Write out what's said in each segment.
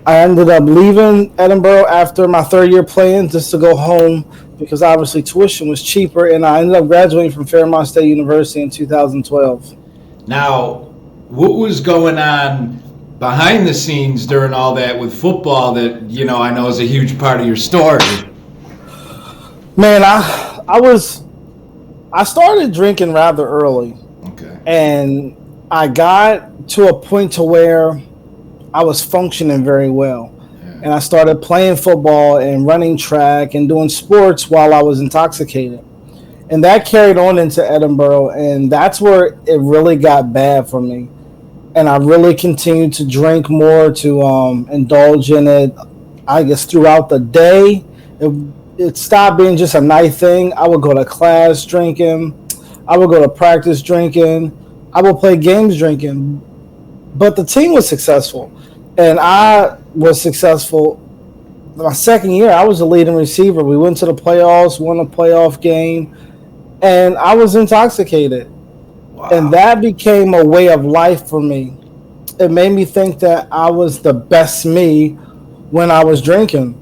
I ended up leaving Edinboro after my third year playing just to go home because obviously tuition was cheaper, and I ended up graduating from Fairmont State University in 2012. Now, what was going on behind the scenes during all that with football that, I know is a huge part of your story? Man, I started drinking rather early, Okay. and I got to a point to where I was functioning very well. Yeah. And I started playing football and running track and doing sports while I was intoxicated. And that carried on into Edinboro, and that's where it really got bad for me. And I really continued to drink more, to indulge in it, I guess, throughout the day. It stopped being just a night thing. I would go to class drinking. I would go to practice drinking. I would play games drinking. But the team was successful, and I was successful. My second year, I was the leading receiver. We went to the playoffs, won a playoff game, and I was intoxicated. Wow. And that became a way of life for me. It made me think that I was the best me when I was drinking.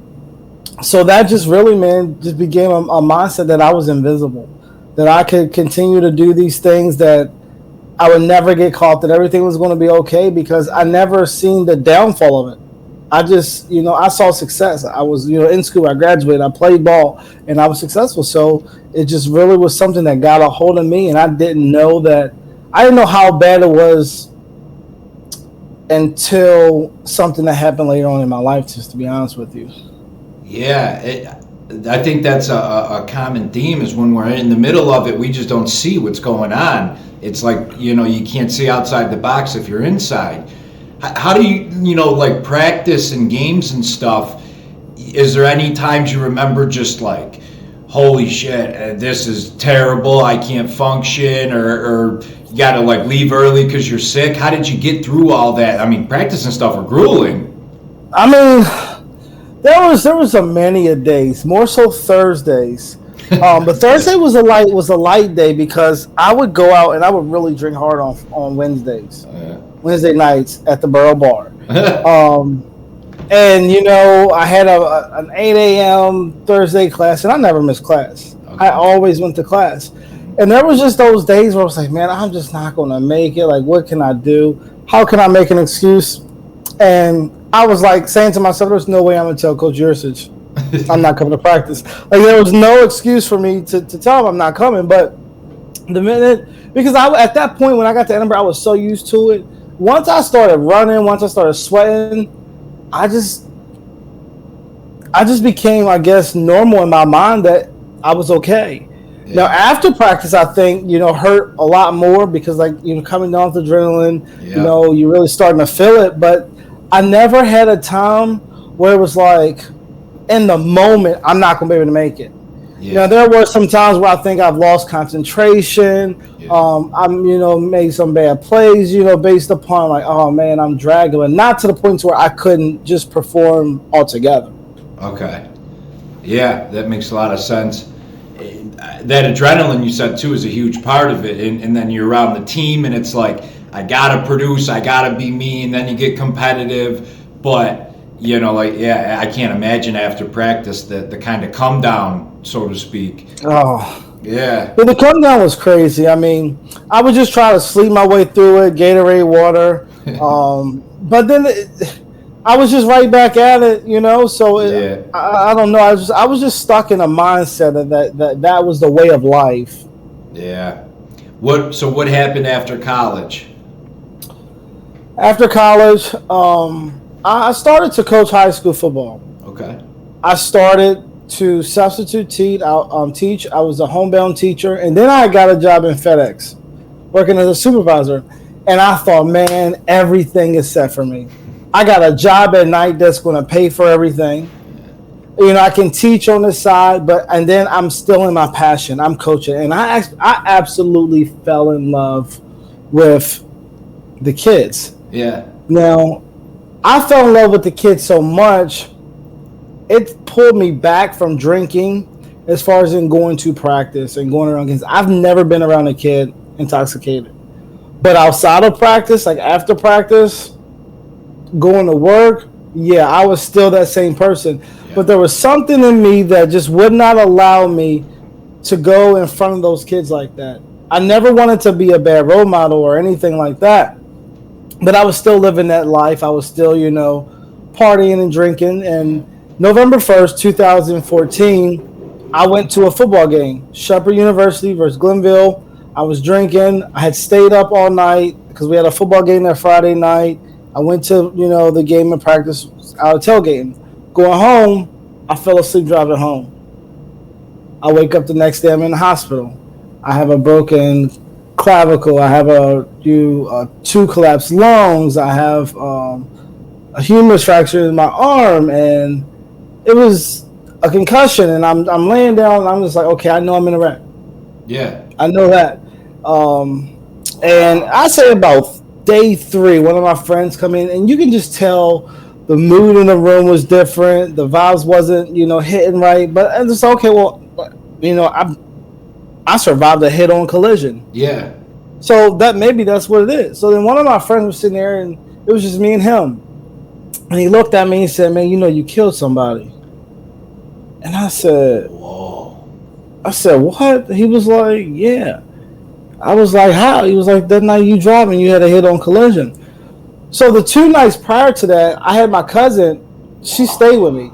So that just really, man, just became a mindset that I was invisible, that I could continue to do these things, that I would never get caught, that everything was going to be okay, because I never seen the downfall of it. I just, I saw success. I was, in school, I graduated, I played ball, and I was successful. So it just really was something that got a hold of me, and I didn't know how bad it was until something that happened later on in my life, just to be honest with you. Yeah, I think that's a common theme, is when we're in the middle of it, we just don't see what's going on. It's like, you can't see outside the box if you're inside. How do you, like practice and games and stuff? Is there any times you remember just like, holy shit, this is terrible, I can't function, or you got to like leave early because you're sick? How did you get through all that? I mean, practice and stuff are grueling. I mean, there was a many a days, more so Thursdays. But Thursday was a light day because I would go out and I would really drink hard on Wednesdays, Wednesday nights at the Borough Bar. And I had an 8 a.m. Thursday class, and I never missed class. Okay. I always went to class. And there was just those days where I was like, man, I'm just not going to make it. Like, what can I do? How can I make an excuse? And I was like saying to myself, there's no way I'm going to tell Coach Yursich I'm not coming to practice. Like, there was no excuse for me to tell him I'm not coming. But the minute, because at that point when I got to Edinboro, I was so used to it. Once I started running, once I started sweating, I just became, I guess, normal in my mind that I was okay. Yeah. Now, after practice, I think, hurt a lot more because, like, coming down with adrenaline, you're really starting to feel it. But I never had a time where it was like, in the moment, I'm not going to be able to make it. Yeah. There were some times where I think I've lost concentration. Yeah. I'm, made some bad plays, based upon like, oh man, I'm dragging, but not to the point where I couldn't just perform altogether. Okay. Yeah, that makes a lot of sense. That adrenaline you said too is a huge part of it. And then you're around the team and it's like, I got to produce, I got to be me, and then you get competitive. But, I can't imagine after practice the kind of come down, so to speak. Oh, yeah. But the come down was crazy. I mean, I would just try to sleep my way through it, Gatorade water. But then I was just right back at it, So I don't know. I was just stuck in a mindset of that was the way of life. Yeah. What happened after college? After college, I started to coach high school football. Okay. I started to substitute teach. I was a homebound teacher, and then I got a job in FedEx, working as a supervisor. And I thought, man, everything is set for me. I got a job at night that's going to pay for everything. I can teach on the side, and then I'm still in my passion. I'm coaching, and I absolutely fell in love with the kids. Yeah. Now, I fell in love with the kids so much, it pulled me back from drinking as far as in going to practice and going around kids. I've never been around a kid intoxicated. But outside of practice, like after practice, going to work, Yeah, I was still that same person. Yeah. But there was something in me that just would not allow me to go in front of those kids like that. I never wanted to be a bad role model or anything like that. But I was still living that life. I was still, partying and drinking. And November 1st, 2014, I went to a football game, Shepherd University versus Glenville. I was drinking. I had stayed up all night because we had a football game that Friday night. I went to, the game and practice out of tailgating. Going home, I fell asleep driving home. I wake up the next day, I'm in the hospital. I have a broken clavicle. I have two collapsed lungs. I have a humerus fracture in my arm, and it was a concussion. And I'm laying down, and I'm just like, okay, I know I'm in a wreck. Yeah. I know that. And I say about day 3, one of my friends come in, and you can just tell the mood in the room was different. The vibes wasn't, hitting right. But I'm just okay. Well, I survived a head-on collision. Yeah. So that's what it is. So then one of my friends was sitting there, and it was just me and him. And he looked at me and said, "Man, you killed somebody." And I said, Whoa. "What?" He was like, "Yeah." I was like, "How?" He was like, "That night you driving, you had a head-on collision." So the 2 nights prior to that, I had my cousin. She stayed with me.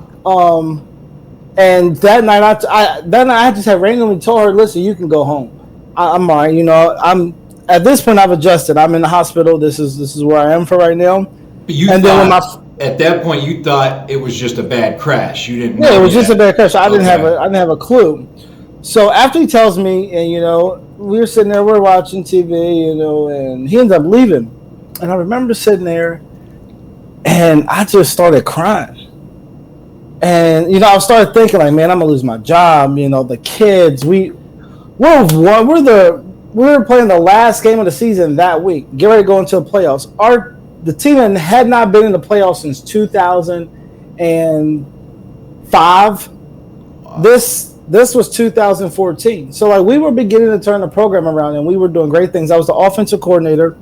And that night, I just had randomly told her, "Listen, you can go home. I'm all right. I'm at this point. I've adjusted. I'm in the hospital. This is where I am for right now." But you And then at that point you thought it was just a bad crash. You didn't. Yeah, know it was just a bad crash. I didn't Okay. have a clue. So after he tells me, and we were sitting there, we're watching TV, and he ends up leaving. And I remember sitting there, and I just started crying. And I started thinking like, man, I'm gonna lose my job. The kids, we were playing the last game of the season that week, get ready to go into the playoffs. The team had not been in the playoffs since 2005. This was 2014. So like we were beginning to turn the program around, and we were doing great things. I was the offensive coordinator.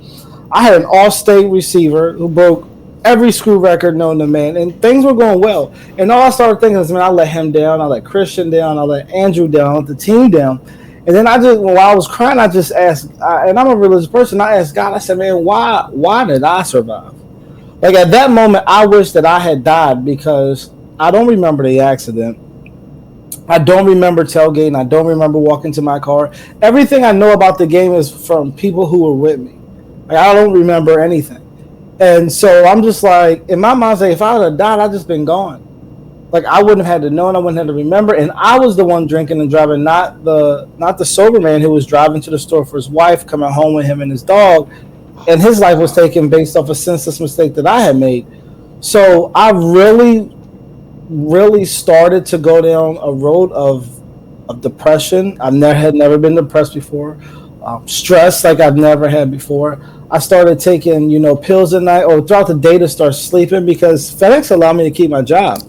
I had an all-state receiver who broke every school record known to man, and things were going well. And all I started thinking is, man, I let him down, I let Christian down, I let Andrew down, I let the team down. And then while I was crying, I just asked, and I'm a religious person, I asked God, I said, man, why did I survive? Like at that moment, I wish that I had died because I don't remember the accident. I don't remember tailgating. I don't remember walking to my car. Everything I know about the game is from people who were with me. Like I don't remember anything. And so I'm just like, in my mind, if I would have died, I'd just been gone. Like I wouldn't have had to know, and I wouldn't have to remember. And I was the one drinking and driving, not the sober man who was driving to the store for his wife, coming home with him and his dog, and his life was taken based off a senseless mistake that I had made. So I really started to go down a road of depression. Had never been depressed before. Stress like I've never had before. I started taking, pills at night or throughout the day to start sleeping because FedEx allowed me to keep my job.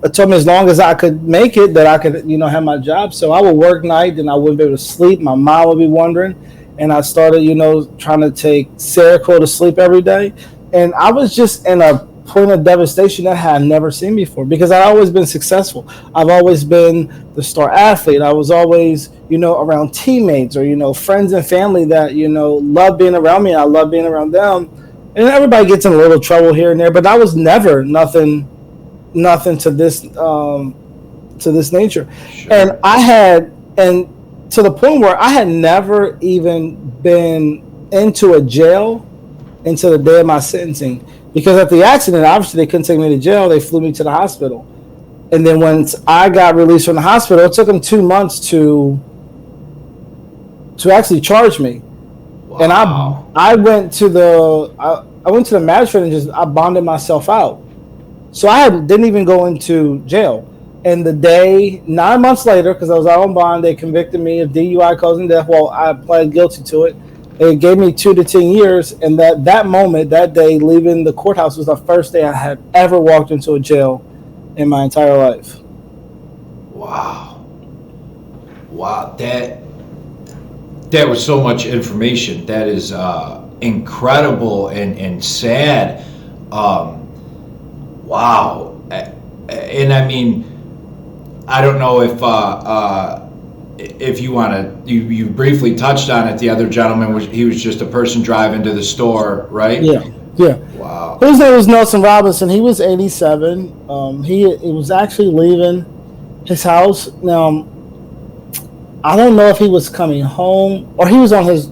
It told me as long as I could make it that I could, have my job. So I would work night and I wouldn't be able to sleep. My mom would be wondering. And I started, trying to take Seroquel to sleep every day. And I was just in a point of devastation that I had never seen before because I've always been successful. I've always been the star athlete. I was always, around teammates or, friends and family that, love being around me. I love being around them. And everybody gets in a little trouble here and there, but I was never nothing to this nature. Sure. And to the point where I had never even been into a jail until the day of my sentencing. Because at the accident, obviously they couldn't take me to jail. They flew me to the hospital. And then once I got released from the hospital, it took them 2 months to actually charge me. Wow. And I went to the magistrate and I bonded myself out. So didn't even go into jail. And the day, 9 months later, because I was out on bond, they convicted me of DUI causing death. Well, I pled guilty to it. They gave me 2 to 10 years. And that moment, that day, leaving the courthouse was the first day I had ever walked into a jail in my entire life. Wow. That was so much information. That is incredible and sad. Wow. And I mean, I don't know if you want to, you briefly touched on it. The other gentleman he was just a person driving to the store, right? Yeah, yeah. Wow. His name was Nelson Robinson. He was 87. He was actually leaving his house. Now, I don't know if he was coming home or he was on his.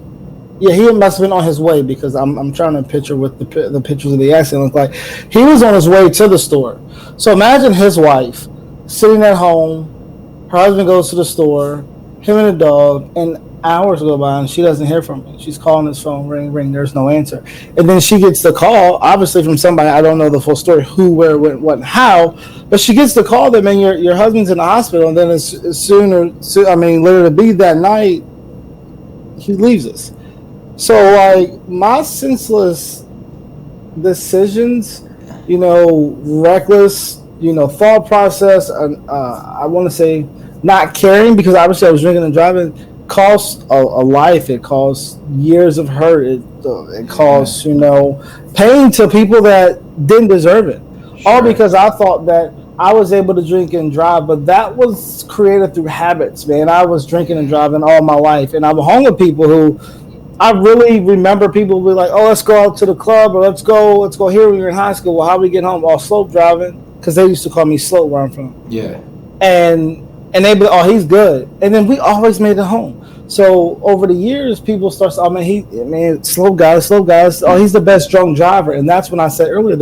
Yeah, he must have been on his way because I'm trying to picture what the pictures of the accident look like. He was on his way to the store. So imagine his wife sitting at home. Her husband goes to the store. Him and the dog, and hours go by and she doesn't hear from him. She's calling his phone, ring, ring. There's no answer. And then she gets the call, obviously from somebody. I don't know the full story, who, where, when, what, and how. But she gets the call that, man, your husband's in the hospital. And then literally be that night, he leaves us. So, like, my senseless decisions, reckless, thought process, I want to say not caring, because obviously I was drinking and driving, cost a life. It cost years of hurt. It cost, pain to people that didn't deserve it. Sure. All because I thought that I was able to drink and drive, but that was created through habits, man. I was drinking and driving all my life, and I've hung with people who I really remember people be like, "Oh, let's go out to the club," or let's go here when you're in high school. Well, how we get home? All slope driving, because they used to call me slope where I'm from. Yeah. And they be like, "Oh, he's good," and then we always made it home. So over the years, people start, "Oh man, slow guys. Oh, he's the best drunk driver." And that's when I said earlier,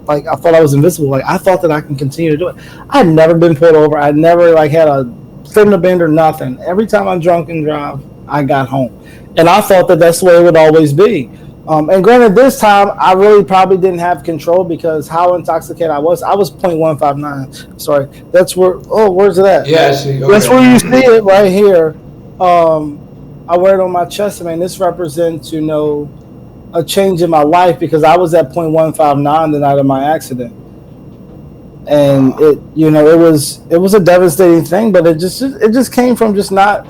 like I thought I was invisible. Like I thought that I can continue to do it. I'd never been pulled over. I'd never had a fender bender, nothing. Every time I'm drunk and drive, I got home. And I thought that that's the way it would always be. And granted, this time, I really probably didn't have control because how intoxicated I was 0.159. Sorry. That's where, where's it at? Yeah, I see. Okay. That's where you see it right here. I wear it on my chest. I mean, this represents, a change in my life because I was at 0.159 the night of my accident. And it was a devastating thing, but it just came from just not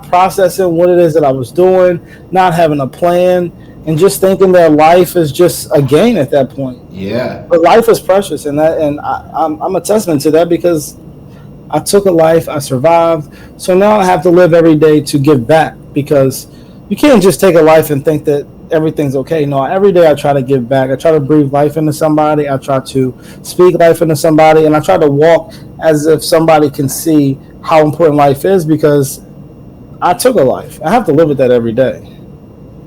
processing what it is that I was doing, not having a plan, and just thinking that life is just a game at that point. Yeah. But life is precious, and I'm a testament to that because I took a life, I survived, so now I have to live every day to give back because you can't just take a life and think that everything's okay. No, every day I try to give back. I try to breathe life into somebody. I try to speak life into somebody, and I try to walk as if somebody can see how important life is because I took a life. I have to live with that every day.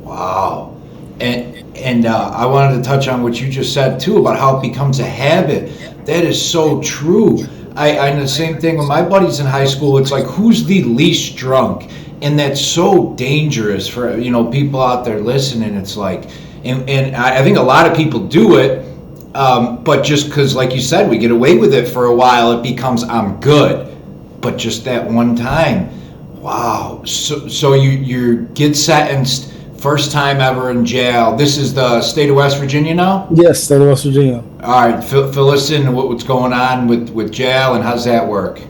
Wow. And I wanted to touch on what you just said too about how it becomes a habit. That is so true. I the same thing with my buddies in high school. It's like, who's the least drunk? And that's so dangerous for people out there listening. It's like, and I think a lot of people do it, but just because, like you said, we get away with it for a while, it becomes I'm good. But just that one time, wow. So you get sentenced, first time ever in jail. This is the state of West Virginia now? Yes, state of West Virginia. All right, fill us in what's going on with jail and how's that work?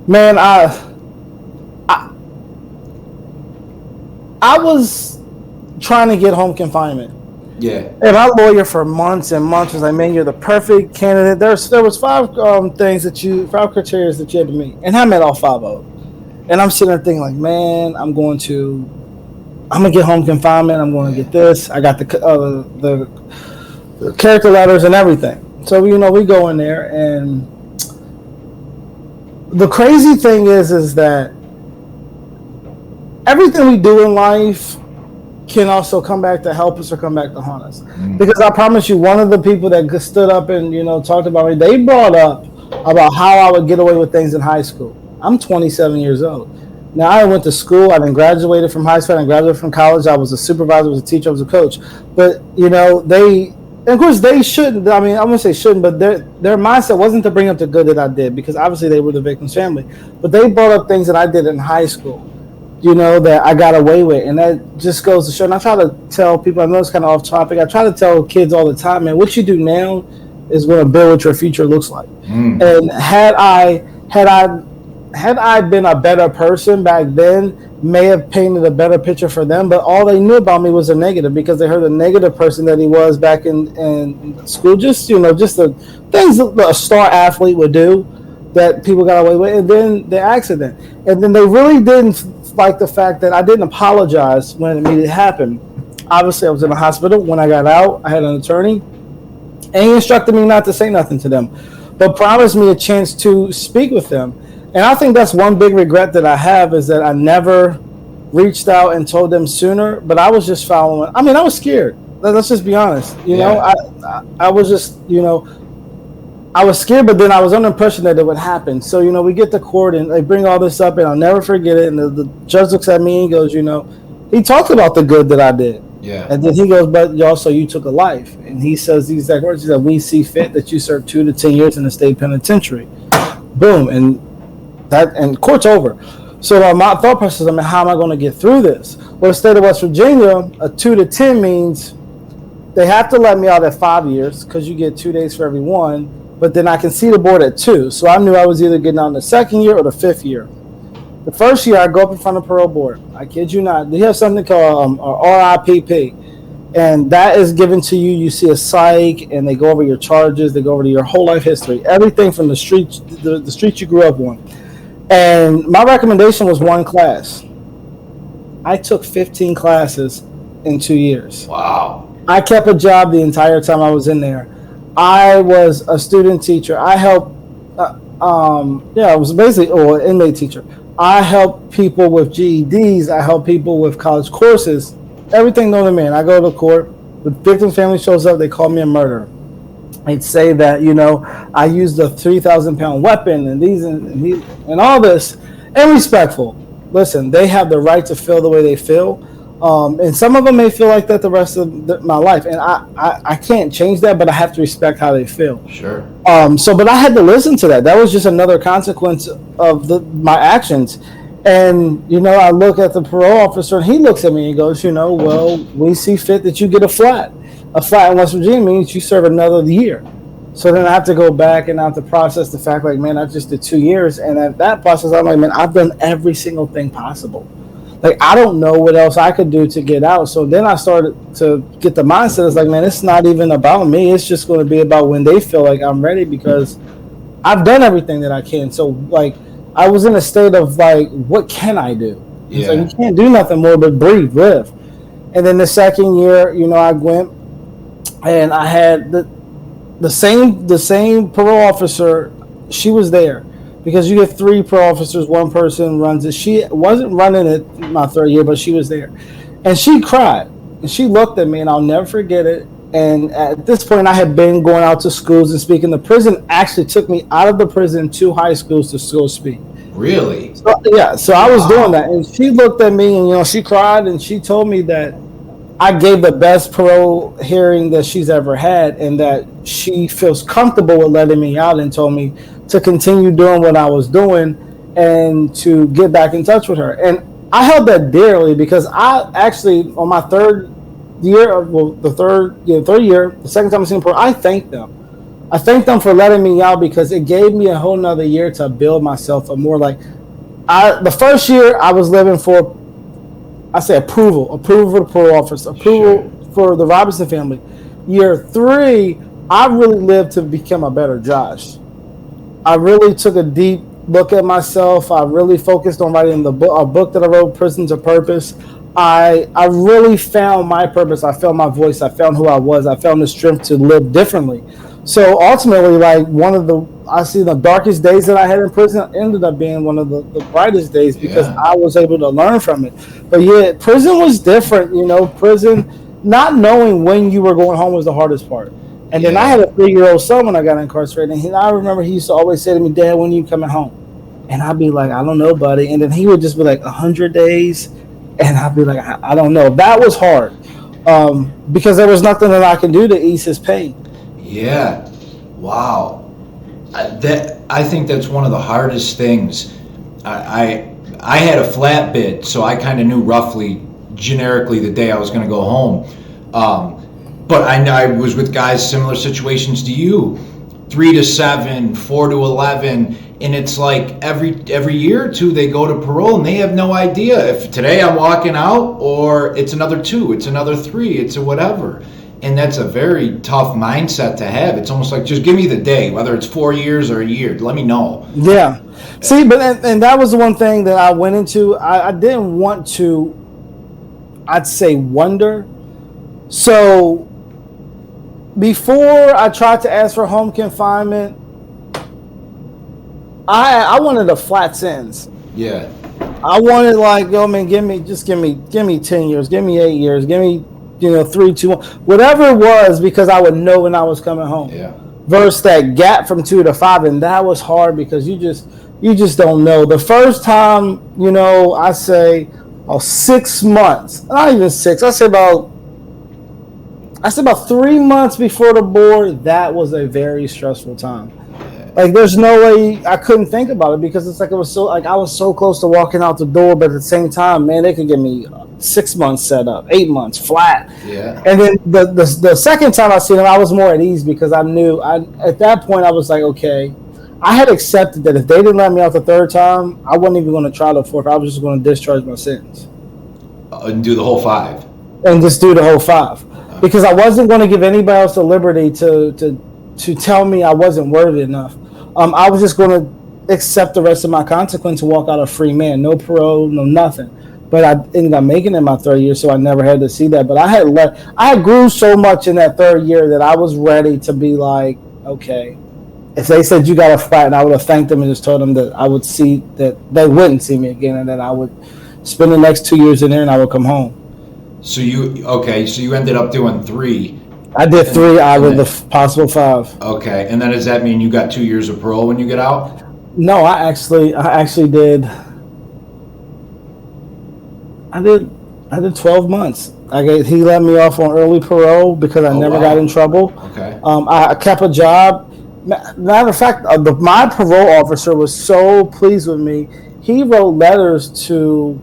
Man, I was trying to get home confinement. Yeah. And my lawyer for months and months was like, "Man, you're the perfect candidate." There was five criteria that you had to meet, and I met all 5 of them. And I'm sitting there thinking, like, man, I'm gonna get home confinement. I'm going to get this. I got the character letters and everything. So we go in there, and the crazy thing is that everything we do in life can also come back to help us or come back to haunt us. Because I promise you, one of the people that stood up and talked about me, they brought up about how I would get away with things in high school. I'm 27 years old. Now, I went to school. I didn't graduated from high school. I didn't graduate from college. I was a supervisor, I was a teacher, I was a coach. But, of course, they shouldn't. I mean, I wouldn't say shouldn't, but their mindset wasn't to bring up the good that I did because obviously they were the victim's family. But they brought up things that I did in high school, that I got away with. And that just goes to show. And I try to tell people, I know it's kind of off topic. I try to tell kids all the time, man, what you do now is going to build what your future looks like. And had I had I been a better person back then, may have painted a better picture for them. But all they knew about me was a negative, because they heard the negative person that he was back in school. Just just the things that a star athlete would do that people got away with, and then the accident, and then they really didn't like the fact that I didn't apologize when it immediately happened. Obviously, I was in the hospital. When I got out, I had an attorney, and he instructed me not to say nothing to them, but promised me a chance to speak with them. And I think that's one big regret that I have, is that I never reached out and told them sooner. But I was just following. I mean, I was scared. Let's just be honest. I was just, I was scared, but then I was under impression that it would happen. So, we get to court and they bring all this up, and I'll never forget it. And the judge looks at me and goes, he talked about the good that I did. Yeah. And then he goes, but also you took a life. And he says these exact words. He said, we see fit that you serve 2 to 10 years in the state penitentiary. Boom. And court's over. So my thought process, how am I going to get through this? Well, the state of West Virginia, a 2 to 10 means they have to let me out at 5 years, because you get 2 days for every one. But then I can see the board at 2. So I knew I was either getting out in the 2nd year or the 5th year. The first year, I go up in front of parole board. I kid you not. They have something called RIPP. And that is given to you. You see a psych, and they go over your charges. They go over your whole life history. Everything from the street you grew up on. And my recommendation was 1 class. I took 15 classes in 2 years. Wow. I kept a job the entire time I was in there. I was a student teacher. I helped, I was basically an inmate teacher. I help people with GEDs. I help people with college courses. Everything known to man. I go to court. The victim family shows up. They call me a murderer. They'd say that, I used a 3,000-pound weapon and all this. And respectful. Listen, they have the right to feel the way they feel. And some of them may feel like that the rest of my life. And I can't change that, but I have to respect how they feel. Sure. But I had to listen to that. That was just another consequence of my actions. And, I look at the parole officer, and he looks at me and goes, well, we see fit that you get a flat. A flat in West Virginia means you serve another year. So then I have to go back and I have to process the fact, like, man, I just did 2 years. And at that process, I'm like, man, I've done every single thing possible. Like, I don't know what else I could do to get out. So then I started to get the mindset. It's like, man, it's not even about me. It's just going to be about when they feel like I'm ready, because I've done everything that I can. So, like, I was in a state of, like, what can I do? Yeah. So you can't do nothing more but breathe, live. And then the 2nd year, I went and I had the same parole officer. She was there. Because you get 3 parole officers, 1 person runs it. She wasn't running it my 3rd year, but she was there. And she cried. And she looked at me, and I'll never forget it. And at this point, I had been going out to schools and speaking. The prison actually took me out of the prison to high schools to go speak. Really? So, yeah, so I was doing that. And she looked at me, and, she cried, and she told me that I gave the best parole hearing that she's ever had, and that she feels comfortable with letting me out, and told me to continue doing what I was doing and to get back in touch with her. And I held that dearly, because I actually, on my 3rd year, the 3rd year, the 2nd time I seen parole, I thanked them. I thanked them for letting me out, because it gave me a whole nother year to build myself a more like, the 1st year I was living for, I say approval for the parole office, approval for the Robinson family. Year 3, I really lived to become a better Josh. I really took a deep look at myself. I really focused on writing a book that I wrote, Prison to Purpose. I really found my purpose. I found my voice. I found who I was. I found the strength to live differently. So ultimately, like, I see the darkest days that I had in prison ended up being one of the brightest days, because I was able to learn from it. But yeah, prison was different, prison, not knowing when you were going home was the hardest part. And then I had a 3-year-old son when I got incarcerated, and I remember he used to always say to me, Dad, when are you coming home? And I'd be like, I don't know, buddy. And then he would just be like, 100 days. And I'd be like, I don't know. That was hard, because there was nothing that I could do to ease his pain. Yeah. Wow. I think that's one of the hardest things. I had a flat bid, so I kind of knew roughly, generically, the day I was going to go home. But I was with guys similar situations to you. 3 to 7, 4 to 11, and it's like every year or two they go to parole and they have no idea if today I'm walking out or it's another 2, it's another 3, it's a whatever. And that's a very tough mindset to have. It's almost like, just give me the day, whether it's 4 years or a year. Let me know. Yeah. See, but and that was the one thing that I went into. I didn't want to, I'd say, wonder. So before I tried to ask for home confinement, I wanted a flat sentence. Yeah. I wanted, like, yo, man, give me 10 years, give me 8 years, give me 3, 2, 1, whatever it was, because I would know when I was coming home. Yeah. Versus that gap from 2 to 5, and that was hard because you just don't know. The first time, I say 6 months, not even 6. I say about 3 months before the board. That was a very stressful time. Like, there's no way I couldn't think about it, because it's like I was so close to walking out the door, but at the same time, man, they could give me 6 months set up, 8 months flat. Yeah. And then the second time I seen them, I was more at ease, because I knew at that point I was like, okay, I had accepted that if they didn't let me out the third time, I wasn't even going to try the fourth. I was just going to discharge my sentence And do the whole 5. and just do the whole 5, because I wasn't going to give anybody else the liberty to tell me I wasn't worthy enough. I was just going to accept the rest of my consequence and walk out a free man, no parole, no nothing. But I ended up making it in my 3rd year, so I never had to see that. But I had grew so much in that 3rd year that I was ready to be like, okay, if they said you got a flat, I would have thanked them and just told them that I would see that they wouldn't see me again, and that I would spend the next 2 years in there and I would come home. So you ended up doing 3. I did 3 out of the possible 5. Okay, and then does that mean you got 2 years of parole when you get out? No, I actually did. I did 12 months. He let me off on early parole because I never got in trouble. Okay. I kept a job. Matter of fact, my parole officer was so pleased with me. He wrote letters to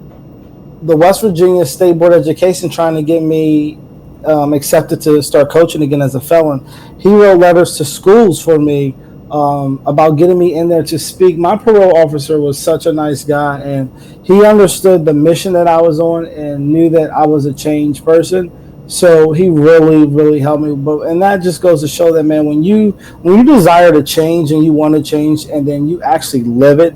the West Virginia State Board of Education trying to get me accepted to start coaching again as a felon. He wrote letters to schools for me about getting me in there to speak. My parole officer was such a nice guy, and he understood the mission that I was on and knew that I was a changed person. So he really, really helped me. And that just goes to show that, man, when you desire to change and you want to change, and then you actually live it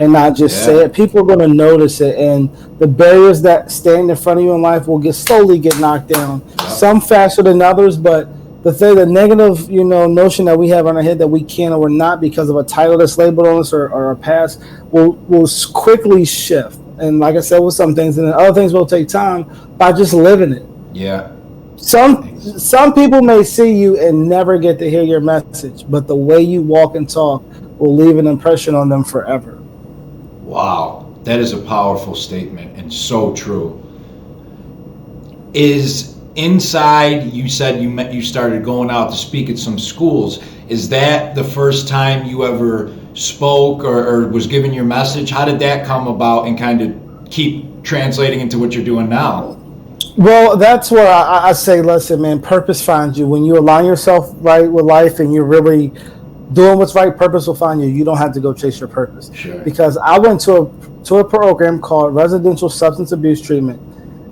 and not just say it, people are going to notice it. And the barriers that stand in front of you in life will slowly get knocked down. Some faster than others, but the negative, notion that we have on our head that we can or we're not because of a title that's labeled on us or a past will quickly shift. And like I said, with some things, and then other things will take time by just living it. Yeah. Some people may see you and never get to hear your message, but the way you walk and talk will leave an impression on them forever. Wow, that is a powerful statement and so true. Is inside, you said you started going out to speak at some schools. Is that the first time you ever spoke or was given your message? How did that come about and kind of keep translating into what you're doing now? Well, that's where I say, listen, man, purpose finds you. When you align yourself right with life and you're really doing what's right, purpose will find you. You don't have to go chase your purpose. Sure. Because I went to a program called Residential Substance Abuse Treatment.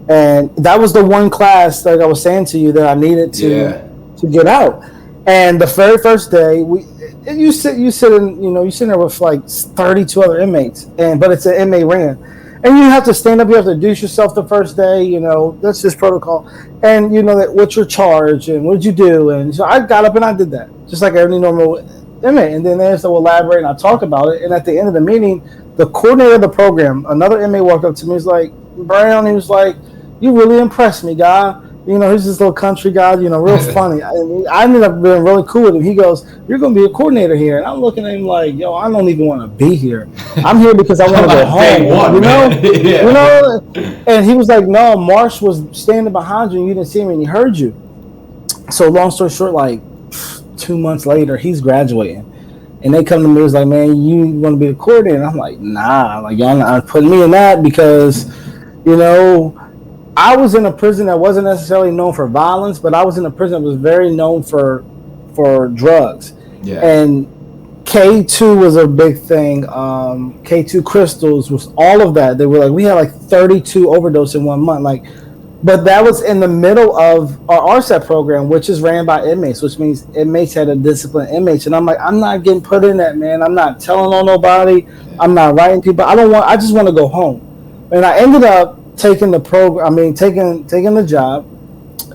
And that was the one class, like I was saying to you, that I needed to get out. And the very first day, you sit there with like 32 other inmates, but it's an inmate ran. And you have to stand up, you have to introduce yourself the first day, that's just protocol. And that what's your charge and what did you do? And so I got up and I did that, just like every normal inmate. And then they have to elaborate and I talk about it. And at the end of the meeting, the coordinator of the program, another inmate walked up to me, he was like, Brown, he was like, you really impressed me, guy. He's this little country guy, real funny. I ended up being really cool with him. He goes, you're going to be a coordinator here. And I'm looking at him like, yo, I don't even want to be here. I'm here because I want to go home, And he was like, no, Marsh was standing behind you and you didn't see him and he heard you. So long story short, like 2 months later, he's graduating. And they come to me and was like, man, you want to be the coordinator? And I'm like, nah, like, y'all not putting me in that because, I was in a prison that wasn't necessarily known for violence, but I was in a prison that was very known for drugs. Yeah. And K2 was a big thing. K2 crystals was all of that. They were like, we had like 32 overdose in 1 month. Like, but that was in the middle of our RSET program, which is ran by inmates, which means inmates had to discipline inmates. And I'm like, I'm not getting put in that, man. I'm not telling on nobody. I'm not writing people. I just want to go home. And I ended up taking the taking the job.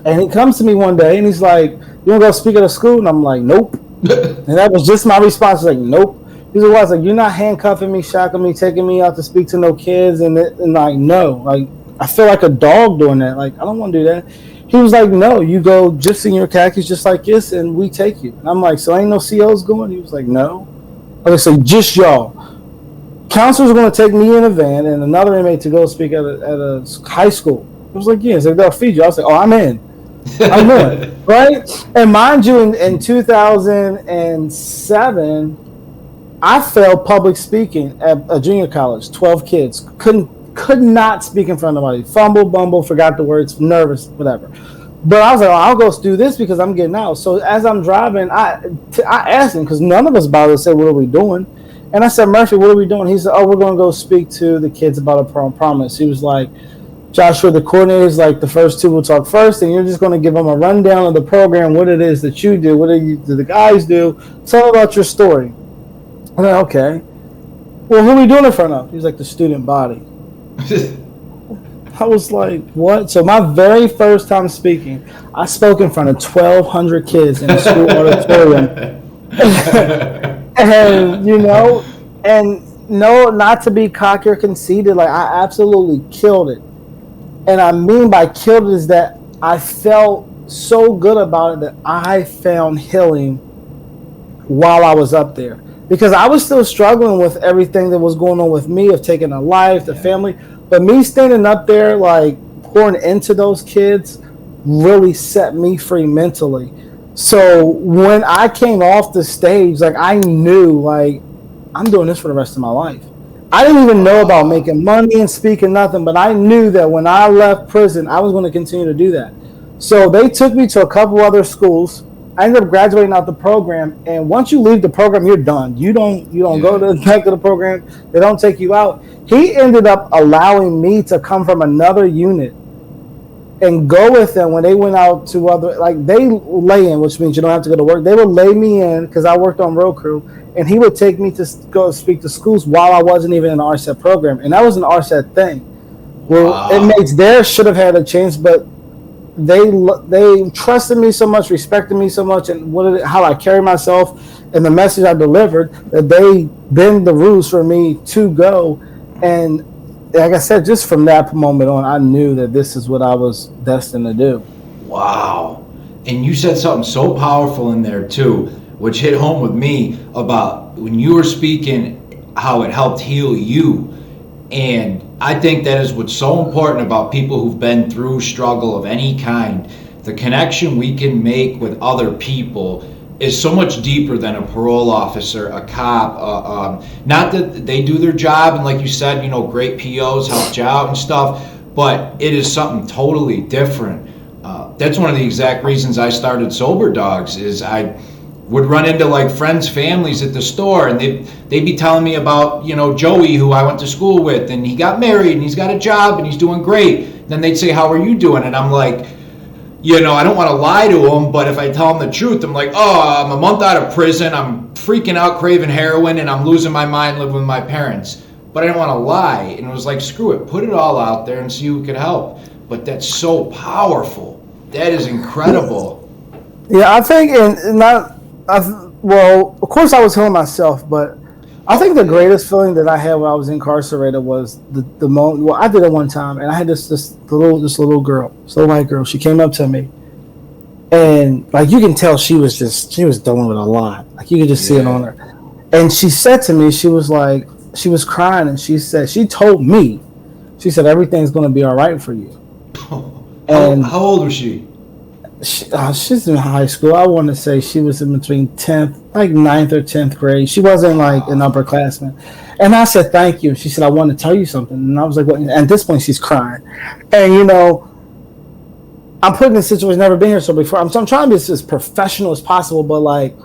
And he comes to me one day and he's like, you want to go speak at a school? And I'm like, nope. And that was just my response. Like, nope. He's like, you're not handcuffing me, shacking me, taking me out to speak to no kids. And like, no. Like, I feel like a dog doing that. Like, I don't want to do that. He was like, no, you go just in your khakis just like this and we take you. And I'm like, so ain't no COs going? He was like, no. Okay, so just y'all. Counselors are going to take me in a van and another inmate to go speak at a high school. I was like, yeah. It's like, they'll feed you. I was like, oh, I'm in. I'm doing right. And mind you, in 2007, I failed public speaking at a junior college. 12 kids could not speak in front of nobody. Fumble, bumble, forgot the words, nervous, whatever. But I was like, I'll go do this because I'm getting out. So as I'm driving, I asked him because none of us bothered to say, what are we doing? And I said, Murphy, what are we doing? He said, oh, we're going to go speak to the kids about a promise. He was like, Joshua, the coordinators, like the first two will talk first, and you're just going to give them a rundown of the program, what it is that you do, what do the guys do. Tell about your story. I'm like, okay. Well, who are we doing it in front of? He was like, the student body. I was like, what? So my very first time speaking, I spoke in front of 1,200 kids in a school auditorium. And, and no, not to be cocky or conceited, like I absolutely killed it. And I mean by killed it is that I felt so good about it that I found healing while I was up there. Because I was still struggling with everything that was going on with me, of taking a life, the family. But me standing up there, like pouring into those kids, really set me free mentally. So when I came off the stage, like I knew, like, I'm doing this for the rest of my life. I didn't even know about making money and speaking, nothing, but I knew that when I left prison, I was going to continue to do that. So they took me to a couple other schools. I ended up graduating out the program, and once you leave the program, you're done. You don't go to the back of the program. They don't take you out. He ended up allowing me to come from another unit and go with them when they went out to other, like they lay in, which means you don't have to go to work. They would lay me in because I worked on road crew, and he would take me to go speak to schools while I wasn't even in the RSET program, and that was an RSET thing. Well, inmates there should have had a chance, but they trusted me so much, respected me so much, and how I carry myself and the message I delivered, that they bend the rules for me to go. And like I said, just from that moment on, I knew that this is what I was destined to do. Wow. And you said something so powerful in there too, which hit home with me about when you were speaking, how it helped heal you. And I think that is what's so important about people who've been through struggle of any kind. The connection we can make with other people is so much deeper than a parole officer, a cop. Not that they do their job, and like you said, great POs helped you out and stuff, but it is something totally different. That's one of the exact reasons I started Soberdogs, is I would run into like friends' families at the store, and they'd be telling me about, Joey, who I went to school with, and he got married and he's got a job and he's doing great. Then they'd say, how are you doing? And I'm like, I don't want to lie to them, but if I tell them the truth, I'm like, oh, I'm a month out of prison, I'm freaking out, craving heroin, and I'm losing my mind living with my parents. But I didn't want to lie, and it was like, screw it, put it all out there and see who can help. But that's so powerful. That is incredible. Yeah, I think, well, of course I was healing myself, but I think the greatest feeling that I had when I was incarcerated was the moment. Well, I did it one time, and I had this little girl, this little white girl. She came up to me, and like you can tell, she was dealing with a lot. Like you could just see it on her. And she said to me, she was crying, and she told me, she said, everything's going to be all right for you. And how old was she? She's in high school. I want to say she was in between 10th, like 9th or 10th grade. She wasn't like an upperclassman. And I said, thank you. She said, I want to tell you something. And I was like, what? And at this point, she's crying. And, I'm put in a situation I've never been here so before. So I'm trying to be as professional as possible, but like,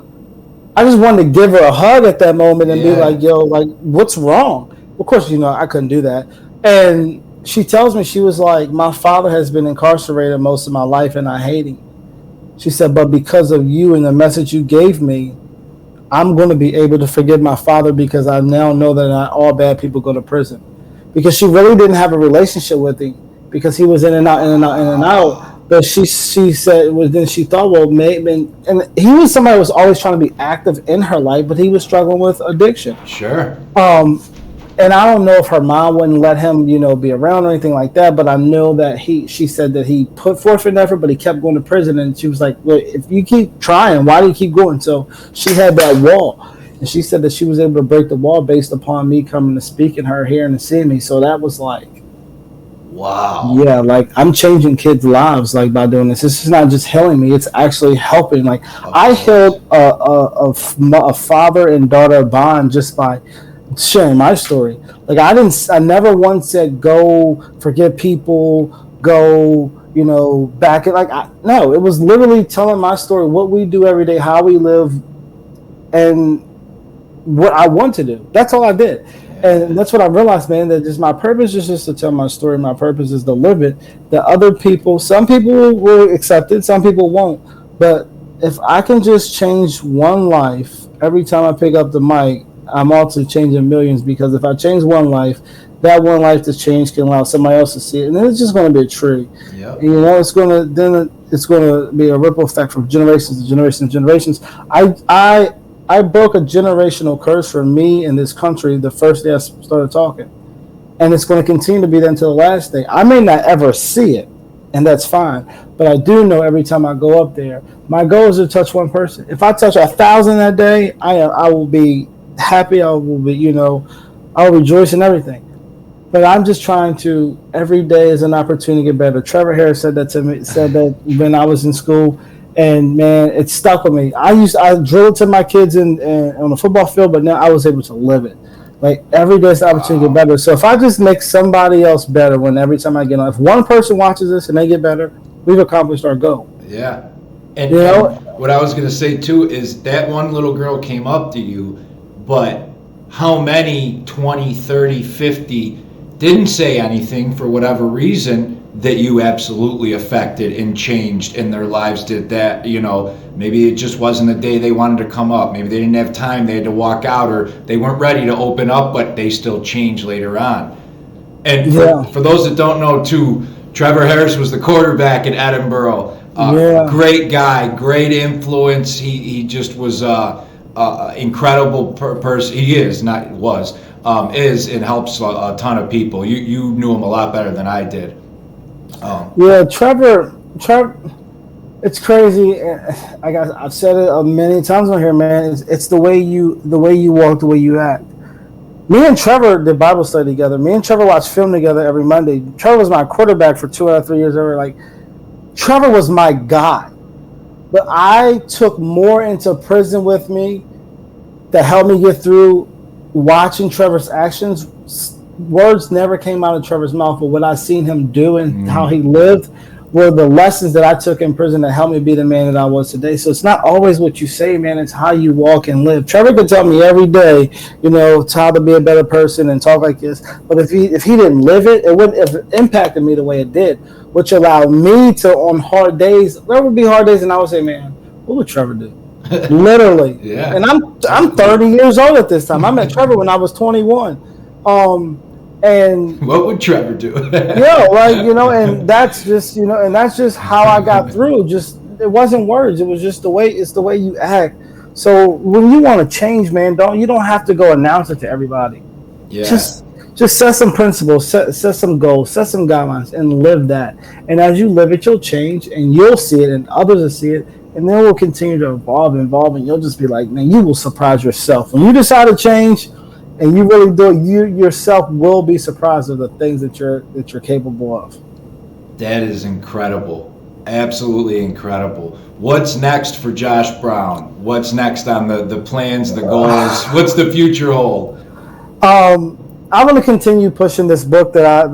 I just wanted to give her a hug at that moment and be Yeah. like, yo, like, what's wrong? Of course, I couldn't do that. And she tells me, she was like, my father has been incarcerated most of my life and I hate him. She said, but because of you and the message you gave me, I'm going to be able to forgive my father because I now know that not all bad people go to prison. Because she really didn't have a relationship with him because he was in and out, in and out, in and out. But she said, well, then she thought, well, maybe, and he was somebody who was always trying to be active in her life, but he was struggling with addiction. Sure. And I don't know if her mom wouldn't let him, be around or anything like that. But I know that she said that he put forth an effort, but he kept going to prison. And she was like, well, if you keep trying, why do you keep going? So she had that wall. And she said that she was able to break the wall based upon me coming to speak and her hearing and seeing me. So that was like, wow. Yeah, like I'm changing kids' lives like by doing this. This is not just healing me; it's actually helping. Like I healed a father and daughter bond just by sharing my story. Like I never once said go forgive people, go back it. No, it was literally telling my story, what we do every day, how we live, and what I want to do. That's all I did. And that's what I realized, man, that just my purpose is just to tell my story. My purpose is to live it. That other people, some people will accept it, some people won't. But if I can just change one life every time I pick up the mic, I'm also changing millions, because if I change one life, that one life to change can allow somebody else to see it. And then it's just going to be a tree. Yep. And, it's going to be a ripple effect from generations to generations to generations. I broke a generational curse for me in this country the first day I started talking. And it's going to continue to be that until the last day. I may not ever see it, and that's fine. But I do know every time I go up there, my goal is to touch one person. If I touch 1,000 that day, I will be happy. I will be, I'll rejoice in everything. But I'm just trying to, every day is an opportunity to get better. Trevor Harris said that to me, said that when I was in school. And man, it stuck with me. I drilled it to my kids on the football field, but now I was able to live it. Like every day is an opportunity to get better. So if I just make somebody else better every time I get on, if one person watches this and they get better, we've accomplished our goal. Yeah. And what I was going to say too is that one little girl came up to you, but how many 20, 30, 50 didn't say anything for whatever reason that you absolutely affected and changed in their lives? Did that, maybe it just wasn't the day they wanted to come up. Maybe they didn't have time, they had to walk out, or they weren't ready to open up, but they still changed later on. And for those that don't know too, Trevor Harris was the quarterback at Edinboro. Great guy, great influence. He just was incredible person. He is, not was, and helps a ton of people. You knew him a lot better than I did. Trevor, it's crazy. I've said it many times on here, man. It's the way you walk, the way you act. Me and Trevor did Bible study together. Me and Trevor watched film together every Monday. Trevor was my quarterback for 2 out of 3 years. Trevor was my guy. But I took more into prison with me that helped me get through watching Trevor's actions. Words never came out of Trevor's mouth, but what I seen him do and how he lived were the lessons that I took in prison that helped me be the man that I was today. So it's not always what you say, man. It's how you walk and live. Trevor could tell me every day, how to be a better person and talk like this. But if he didn't live it, it wouldn't have impacted me the way it did, which allowed me to, on hard days, there would be hard days, and I would say, man, what would Trevor do? Literally. Yeah. And I'm 30 years old at this time. I met Trevor when I was 21. And what would Trevor do? And that's just how I got through. Just, it wasn't words. It was just the way you act. So when you want to change, man, you don't have to go announce it to everybody. Yeah. Just set some principles, set some goals, set some guidelines, and live that. And as you live it, you'll change, and you'll see it, and others will see it, and then we'll continue to evolve, and you'll just be like, man, you will surprise yourself when you decide to change. And you really do. You yourself will be surprised of the things that you're capable of. That is incredible, absolutely incredible. What's next for Josh Brown? What's next on the plans, the goals? What's the future hold? I'm going to continue pushing this book that I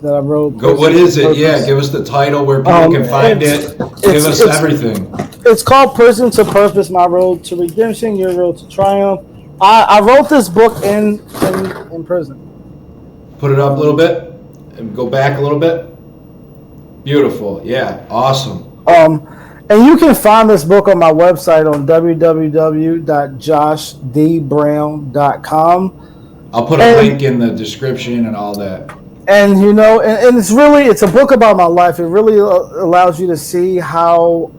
wrote. What is it? Yeah, give us the title, where people can find it. Give us everything. it's called Prison to Purpose: My Road to Redemption, Your Road to Triumph. I wrote this book in prison. Put it up a little bit and go back a little bit. Beautiful. Yeah. Awesome. And you can find this book on my website on www.joshdbrown.com. I'll put a link in the description and all that. And it's a book about my life. It really allows you to see how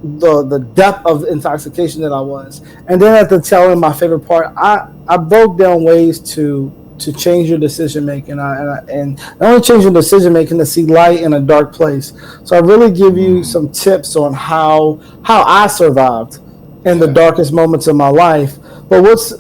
the depth of intoxication that I was. And then at the tail end, my favorite part, I broke down ways to change your decision making, and not only change your decision making, to see light in a dark place. So I really give you some tips on how I survived in the darkest moments of my life. But what's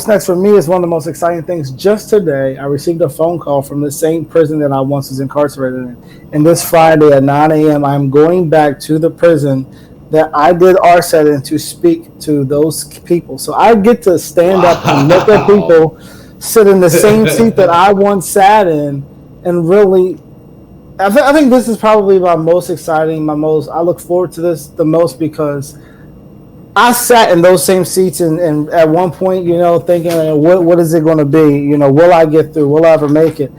next for me is one of the most exciting things. Just today, I received a phone call from the same prison that I once was incarcerated in. And this Friday at 9 a.m., I'm going back to the prison that I did RSET in to speak to those people. So I get to stand up and look at people sit in the same seat that I once sat in, and really, I think this is probably my most exciting, I look forward to this the most, because I sat in those same seats and at one point, thinking, what is it going to be? Will I get through? Will I ever make it?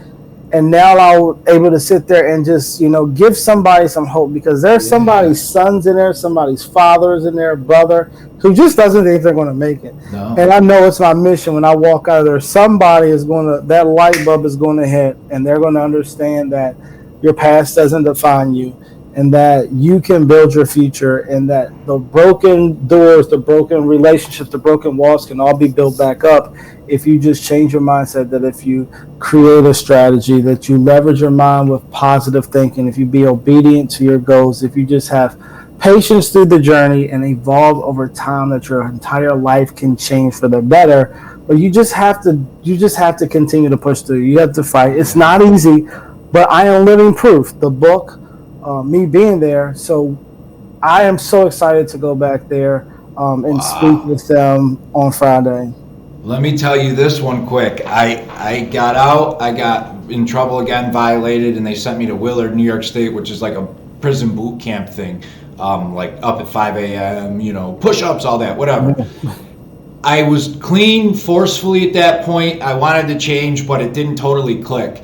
And now I'm able to sit there and just, give somebody some hope, because there's somebody's sons in there, somebody's fathers in there, brother, who just doesn't think they're going to make it. No. And I know it's my mission when I walk out of there. Somebody that light bulb is going to hit, and they're going to understand that your past doesn't define you, and that you can build your future, and that the broken doors, the broken relationships, the broken walls can all be built back up if you just change your mindset, that if you create a strategy, that you leverage your mind with positive thinking, if you be obedient to your goals, if you just have patience through the journey and evolve over time, that your entire life can change for the better. But you just have to continue to push through. You have to fight. It's not easy, but I am living proof. The book, me being there. So I am so excited to go back there and speak with them on Friday. Let me tell you this one quick. I got out. I got in trouble again, violated, and they sent me to Willard, New York State, which is like a prison boot camp thing. Like up at 5 a.m., push-ups, all that, whatever. I was clean forcefully at that point. I wanted to change, but it didn't totally click.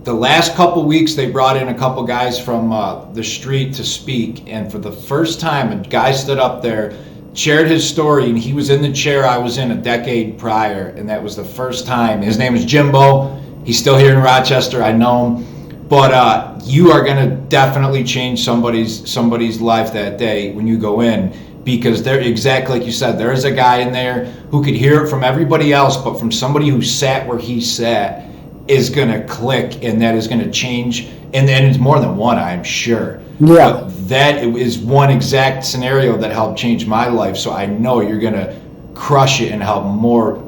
The last couple weeks, they brought in a couple guys from the street to speak, and for the first time, a guy stood up there, shared his story, and he was in the chair I was in a decade prior, and that was the first time. His name is Jimbo. He's still here in Rochester. I know him. But you are going to definitely change somebody's life that day when you go in, because they're exactly like you said. There is a guy in there who could hear it from everybody else, but from somebody who sat where he sat is going to click, and that is going to change. And then it's more than one, I'm sure. Yeah. But that is one exact scenario that helped change my life. So I know you're going to crush it and help more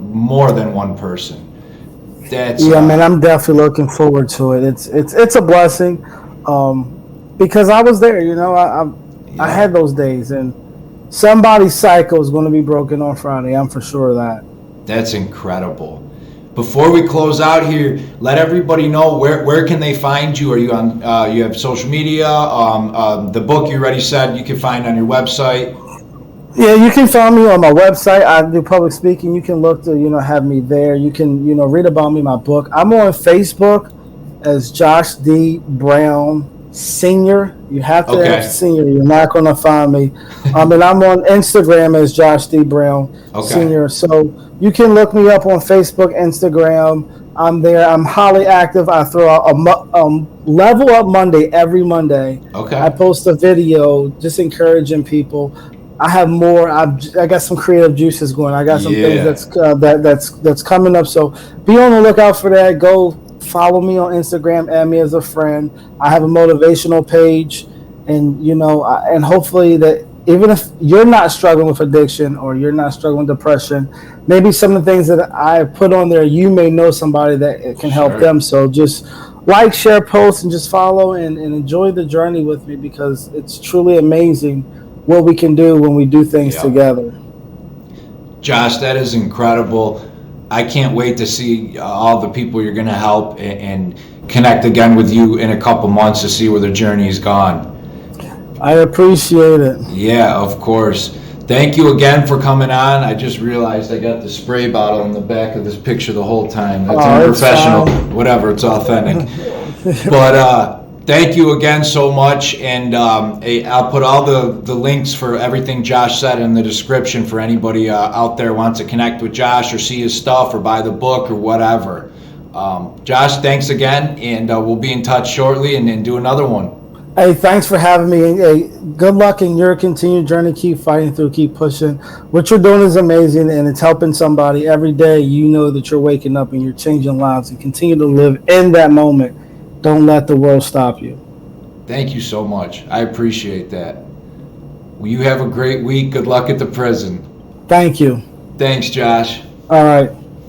than one person. Man, I'm definitely looking forward to it. It's a blessing, because I was there. I had those days, and somebody's cycle is going to be broken on Friday. I'm for sure of that. That's incredible. Before we close out here, let everybody know where can they find you. Are you on? You have social media? The book you already said you can find on your website. Yeah, you can find me on my website. I do public speaking. You can look to, have me there. You can, read about me, my book. I'm on Facebook as Josh D. Brown Senior. You have to have Senior. You're not going to find me. And I'm on Instagram as Josh D. Brown Senior. So you can look me up on Facebook, Instagram. I'm there. I'm highly active. I throw out a Level Up Monday every Monday. Okay. I post a video just encouraging people. I have more. I got some creative juices going. I got some things that's coming up. So be on the lookout for that. Go follow me on Instagram. Add me as a friend. I have a motivational page, and and hopefully that even if you're not struggling with addiction or you're not struggling with depression, maybe some of the things that I put on there, you may know somebody that it can help them. So just like, share, post, and just follow and enjoy the journey with me, because it's truly amazing what we can do when we do things together. Josh, that is incredible. I can't wait to see all the people you're going to help and connect again with you in a couple months to see where the journey's gone. I appreciate it. Yeah, of course. Thank you again for coming on. I just realized I got the spray bottle in the back of this picture the whole time. That's unprofessional. Whatever, it's authentic. But thank you again so much. And I'll put all the links for everything Josh said in the description for anybody out there who wants to connect with Josh or see his stuff or buy the book or whatever. Josh, thanks again. And we'll be in touch shortly and do another one. Hey, thanks for having me. Hey, good luck in your continued journey. Keep fighting through, keep pushing. What you're doing is amazing, and it's helping somebody every day. You know that you're waking up and you're changing lives, and continue to live in that moment. Don't let the world stop you. Thank you so much. I appreciate that. Well, you have a great week. Good luck at the prison. Thank you. Thanks, Josh. All right.